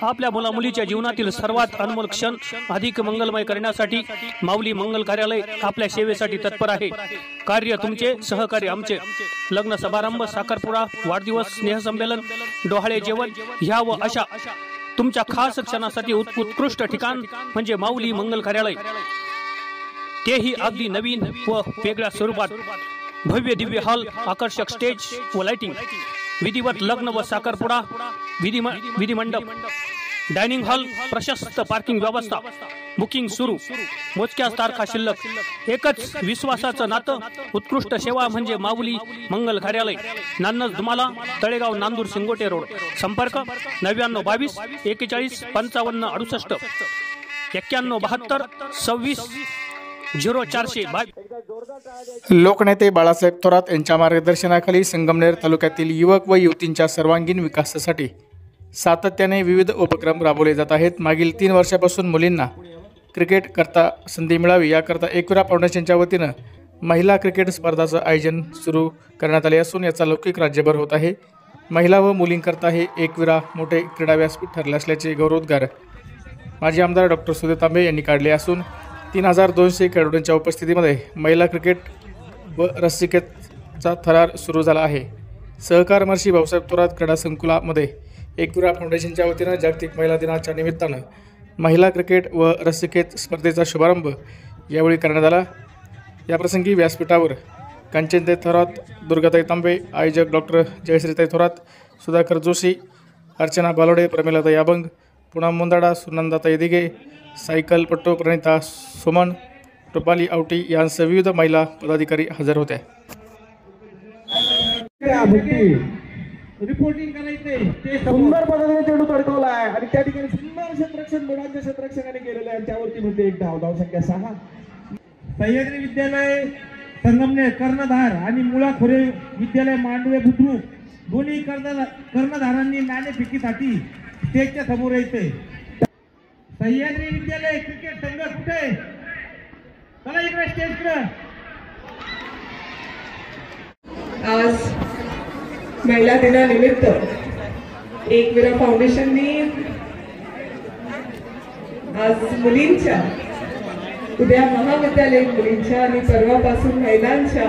आपल्या मुलामुलीच्या जीवनातील सर्वात अनमोल क्षण अधिक मंगलमय करण्यासाठी माऊली मंगल कार्यालय आपल्या सेवेसाठी तत्पर आहे। कार्य तुमचे, सहकार्य आमचे। लग्न समारंभ, साखरपुडा, वाढदिवस, स्नेहसंमेलन, डोहाळे जेवण ह्या व अशा तुमच्या खास क्षणासाठी उत्कृष्ट ठिकाण म्हणजे माऊली मंगल कार्यालय, तेही अगदी नवीन व वेगळ्या स्वरूपात। भव्य दिव्य हॉल, आकर्षक स्टेज व लाइटिंग, विधिवत लग्न व साखरपुडा, विधी मंडप, डायनिंग हॉल, प्रशस्त पार्किंग व्यवस्था, बुकिंग सुरू, मोजक्याच तारखा शिल्लक, एकच विश्वासाचं नातं, उत्कृष्ट सेवा म्हणजे माऊली मंगल कार्यालय। नान्नज धुमाला, तळेगाव, नांदूर, सिंगोटे रोड। संपर्क 9922 41 55 68 91 72 26 0400। लोकनेते बाळासाहेब थोरात यांच्या मार्गदर्शनाखाली संगमनेर तालुक्यातील युवक व युवतींच्या सर्वांगीण विकासासाठी सातत्याने विविध उपक्रम राबवले जात आहेत। मागील 3 वर्षापासून मुलींना क्रिकेट करता संधी मिळावी याकरता एकविरा फाउंडेशनच्या वतीनं महिला क्रिकेट स्पर्धाचं आयोजन सुरू करण्यात आले असून याचा लौकिक राज्यभर होत आहे। महिला व मुलींकरता हे एकविरा मोठे क्रीडा व्यासपीठ ठरले असल्याचे गौरवोद्गार माजी आमदार डॉक्टर सुधीर तांबे यांनी काढले असून 3200 खेळाडूंच्या उपस्थितीमध्ये महिला क्रिकेट व रस्सिखेचचा थरार सुरू झाला आहे। सहकार महर्षी भाऊसाहेब थोरात क्रीडा संकुलामध्ये एकविरा फाउंडेशनच्या वतीनं जागतिक महिला दिनाच्या निमित्तानं महिला क्रिकेट व रस्सिखेच स्पर्धेचा शुभारंभ यावेळी करण्यात आला। याप्रसंगी व्यासपीठावर कांचनताई थोरात, दुर्गाताई तांबे, आयोजक डॉक्टर जयश्रीताई थोरात, सुधाकर जोशी, अर्चना बालोडे, प्रमिलाताई अभंग, पूनम मुंदाडा, सुनंदाताई दिघे, सायकल पट्टू प्रणिता सोमन, रुपाली आवटी यांसह विविध महिला पदाधिकारी हजर होत्या। रिपोर्टिंग करायचे ते सुंदर पद्धतीने चेंडू तडकवला आहे आणि त्या ठिकाणी सुंदर क्षेत्ररक्षण मुलांच्या क्षेत्ररक्षकाने केलेलं आहे। त्यावरती म्हणते एक धाव, धावसंख्या 6। सह्याद्री विद्यालय संगमनेर कर्णधार आणि मुळा खोरे विद्यालय मांडवे बुद्रुक दोन्ही कर्णधारांनी नाणेफेकीसाठी स्टेजच्या समोर यायचे। सह्याद्री विद्यालय क्रिकेट संघ कुठे? चला इकडे स्टेजकडे। आज महिला दिनानिमित्त एकविरा फाउंडेशननी आज मुलींच्या, उद्या महाविद्यालयीन मुलींच्या आणि परवापासून महिलांच्या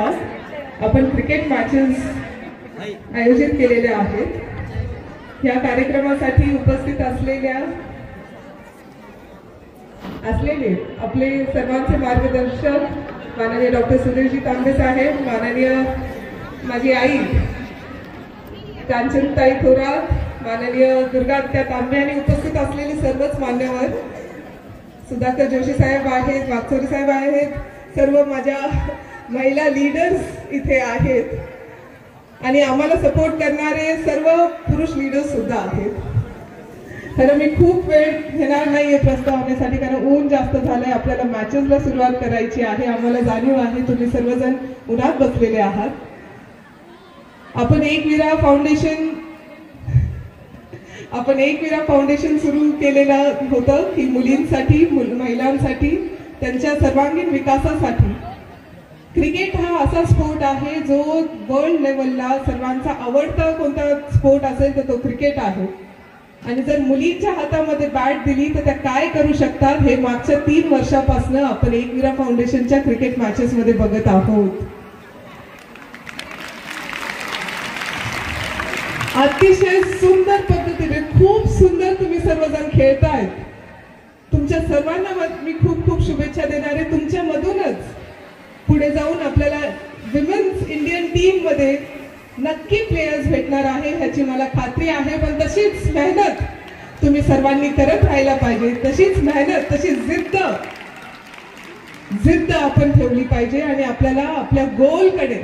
आपण क्रिकेट मॅचेस आयोजित केलेल्या आहेत। या कार्यक्रमासाठी उपस्थित असलेले आपले सर्वांचे मार्गदर्शक माननीय डॉक्टर सुधीरजी तांबे साहेब, माननीय माझी आई कांचनताई थोरात, माननीय दुर्गात्या तांबे आणि उपस्थित असलेले सर्वच मान्यवर, सुधाकर जोशी साहेब आहेत, वागचोरे साहेब आहेत, सर्व माझ्या महिला लीडर्स इथे आहेत आणि आम्हाला सपोर्ट करणारे सर्व पुरुष लीडर्स सुद्धा आहेत। खरं मी खूप वेळ घेणार नाहीये प्रस्तावनेसाठी, कारण ऊन जास्त झालंय, आपल्याला मॅचेसला सुरुवात करायची आहे। आम्हाला जाणीव आहे तुम्ही सर्वजण उन्हात बसलेले आहात। आपण एकविरा फाउंडेशन सुरू केलेलं होतं की मुलींसाठी, महिलांसाठी, त्यांच्या सर्वांगीण विकासासाठी। क्रिकेट हा असा स्पोर्ट आहे जो वर्ल्ड लेवलला सर्वांचा आवडता कोणता स्पोर्ट असेल तर तो क्रिकेट आहे आणि जर मुलींच्या हातामध्ये बॅट दिली तर त्या काय करू शकतात हे मागच्या 3 वर्षापासून आपण एकविरा फाउंडेशनच्या क्रिकेट मॅचेस मध्ये बघत आहोत। अतिशय सुंदर पद्धतीने, खूप सुंदर तुम्ही सर्वजण खेळतायत। तुमच्या सर्वांना मी खूप खूप शुभेच्छा देणार आहे। तुमच्यामधूनच पुढे जाऊन आपल्याला विमेन्स इंडियन टीम मध्ये नक्की प्लेयर्स भेटणार आहे ह्याची मला खात्री आहे। पण तशीच मेहनत तुम्ही सर्वांनी करत राहायला पाहिजे, तशीच मेहनत, तशी जिद्द आपण ठेवली पाहिजे आणि आपल्याला आपल्या गोलकडे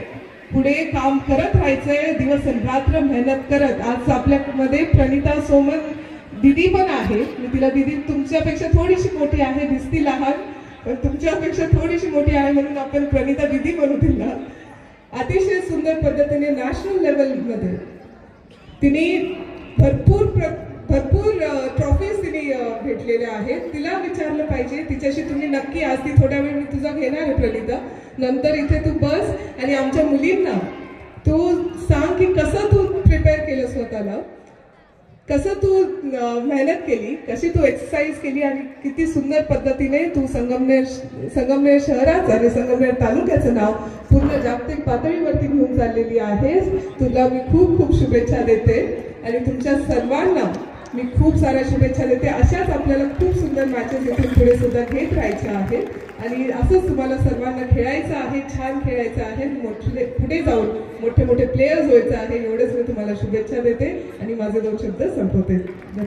पुढे काम करत राहायचंय, दिवस रात्र मेहनत करत। आज आपल्यामध्ये प्रणिता सोमन दीदी पण आहे, मी तिला दीदी तुमच्यापेक्षा थोडीशी मोठी आहे, दिसती लहान पण तुमच्यापेक्षा थोडीशी मोठी आहे म्हणून आपण प्रणिता दीदी म्हणू तिला। अतिशय सुंदर पद्धतीने नॅशनल लेवलमध्ये तिने भरपूर ट्रॉफीज तिने भेटलेल्या आहेत। तिला विचारलं पाहिजे, तिच्याशी तुम्ही नक्की, आज ती थोड्या वेळ मी तुझा घेणार आहे प्रणिता, नंतर इथे तू बस आणि आमच्या मुलींना तू सांग की कसं तू प्रिपेअर केलं स्वतःला। कसं तू मेहनत केली, कशी तू एक्सरसाइज केली आणि किती सुंदर पद्धतीने तू संगमनेर शहराचं आणि संगमनेर तालुक्याचं नाव पूर्ण जागतिक पातळीवरती घेऊन चाललेली आहेस. तुला मी खूप खूप शुभेच्छा देते आणि तुमच्या सर्वांना मी खूप साऱ्या शुभेच्छा देते. अशाच आपल्याला खूप सुंदर मॅचेस इथून पुढे सुद्धा घेत राहायच्या आहेत आणि असंच तुम्हाला सर्वांना खेळायचं आहे, छान खेळायचं आहे, पुढे जाऊन मोठे मोठे प्लेयर्स व्हायचं आहे. एवढेच मी तुम्हाला शुभेच्छा देते आणि माझे 2 शब्द संपवते.